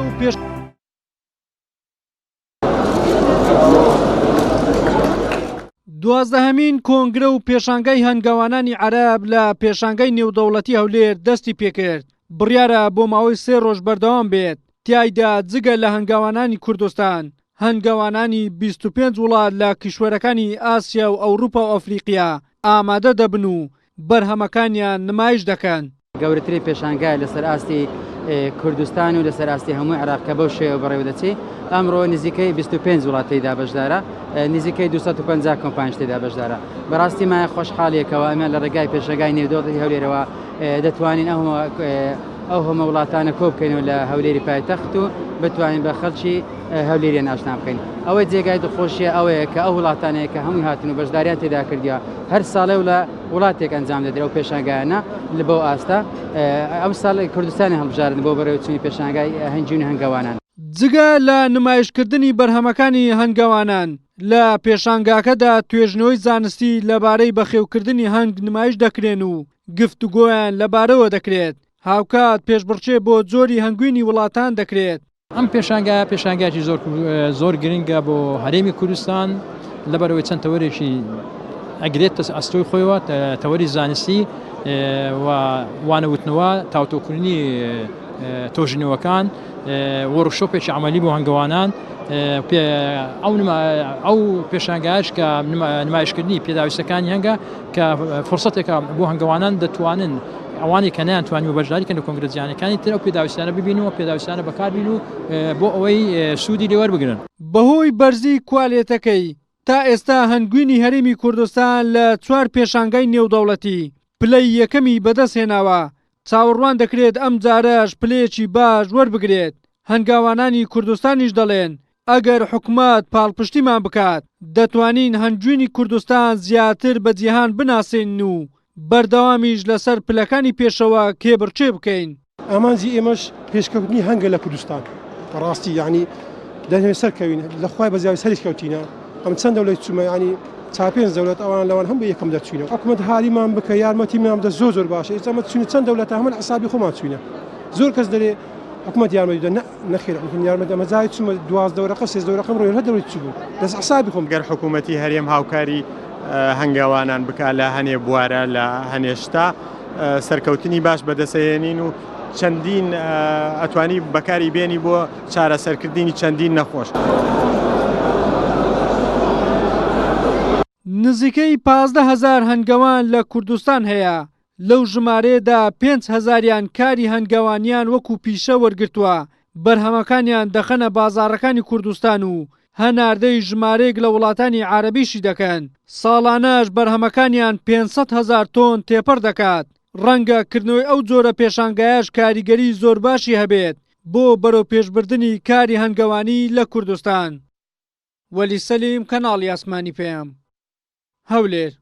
و پێش دوازدەهەمین کۆنگرە و پێشانگای هەنگاوانانی عەراب لە پێشانگای نێودەوڵەتی هەولێر دەستی پێکرد. بڕیارە بۆ ماوەی 3 ڕۆژ بەردەوام بێت. تیایدا جگە لە هەنگاوانانی کوردستان، هەنگاوانانی 25 وڵات لە کیشوەرەکانی ئاسیا و ئەوروپا و ئەفریقیا ئامادە دەبن و بەرهەمەکانیان نمایش دەکەن. گەورەترین پێشانگای لەسەر ئاستی کوردستان و لەسەر ئاستی هەمووی عێراق کە بەو شێوە بەڕێوە دەچێت. ئەمڕۆ نزیکەی 25 وڵات تێدا بەشدارە، نزیکەی 250 کۆمپانیا تێدا بەشدارە. بەڕاستی مایە خۆشحاڵیەکەوە ئەمە لە ڕێگای پێشەنگای نێودەوڵەتی هەولێرەوە دەتوانین ئەو هەموو وڵاتانە کۆ بکەینەوە لە هەولێری پایتەخت و بتوانین بە خەڵکی هەولێریان ئاشنا بکەین. ئەوەی جێگای دڵخۆشیە ئەوەیە کە ئەو وڵاتانەیە کە هەمووی هاتن و بەشداریان تێدا کردیوە هەر ساڵێ و لە وڵاتێک ئەنجام دەدرێت و پێشانگایانە لە بەو ئاستا ئەم ساڵ کوردستانی هەڵبژاردن بۆ بەڕێوەچوونی پێشانگای هەنجوونی هەنگاوانان. جگە لە نمایشکردنی بەرهەمەکانی هەنگاوانان لە پێشانگاکەدا توێژنەوەی زانستی لەبارەی بەخێوکردنی هەنگ نمایش دەکرێن و گفتوگۆیان لەبارەوە دەکرێت. هاوکات پێشبڕچێ بۆ جۆری هەنگوینی وڵاتان دەکرێت. ئەم پێشانگایکی زۆر گرنگە بۆ هەرێمی کوردستان لەبەرەوەی چەند تەوەرێکی ئەگرێت ئەستۆی خۆیەوە تەوەری زانستی و وانەوتنەوە تاوتۆکردنی تۆژنەوەکان وەرکشۆپێکی عملی بۆ هەنگاوانان ئەو پێشانگایش کە نمایشکردنی پێداویستەکانی هەنگە کە فرسەتێکە بۆ هەنگاوانان دەتوانن ئەوانی کە نەیانتوانی و بەشداریکەن لە کۆنگرەزیانەکانی تر ئەو پێداویستانە ببینەوە پێداویستانە بەکاربین و بۆ ئەوەی سوودی لێوەربگرن. بەهۆی بەرزی کوالێتەکەی تا ئێستا هەنگوینی هەرێمی کوردستان لە 4 پێشانگای نێودەوڵەتی پلەی یەکەمی بەدەستهێناوە. چاوەڕوان دەکرێت ئەم جارەش پلەیەکی باش وەربگرێت. هەنگاوانانی کوردستانیش دەڵێن ئەگەر حکومەت پاڵپشتیمان بکات دەتوانین هەنگوینی کوردستان زیاتر بە جیهان بناسێن و بەردەوامیش لەسەر پلەکانی پێشەوە کێبڕچێ بکەین. ئامانجی ئێمەش پێشکەوتنی هەنگە لە کوردستان بەڕاستی یعنی دەنوێ سەرکەوین لە خوای بەزیاوی سەریش کەوتینە. ئەم چەند دەوڵەت چوومە ینی 4-5 دەوڵەت ئەوان لەوان هەم بە یەکەم دەچوینەوە. حکومەت هاریمان بکە یارمەتیمان بدە زۆر باشە. ئێستا چوینە چەند دەوڵەتە هەمان حسابی خۆمان چوینە. زۆر کەس دەرێ حکومەت یارمەتی بدە نەخێر یارمەتی ئەمە جای چوومە 12 دەورەقە 3 دەورەقەم ڕۆی هەر دەوڵەت چوو دەست حسابی خۆم. گەر حکوومەتی هەرێم هاوکاری هەنگاوانان بکە لە هەنێ بوارە لە هەنێشتا سەرکەوتنی باش بەدەسەهێنین و چەندین ئەتوانی بەکاری بێنی بۆ چارەسەرکردنی چەندین نەخۆش. نزیکەی 15,000 هەنگاوان لە کوردستان هەیە. لەو ژمارەیەدا 5,000یان کاری هەنگاوانیان وەکو پیشە وەرگرتووە. بەرهەمەکانیان دەخەنە بازاڕەکانی کوردستان و هەناردەی ژمارەیەک لە وڵاتانی عەرەبیشی دەکەن. ساڵانەش بەرهەمەکانیان 500,000 تۆن تێپەڕ دەکات. ڕەنگە کردنەوەی ئەو جۆرە پێشانگایش کاریگەری زۆر باشی هەبێت بۆ بەرەو پێشبردننی کاری هەنگاوانی لە کوردستان. وەلی سەلیم، کەناڵی ئاسمانی پێم، هەولێر.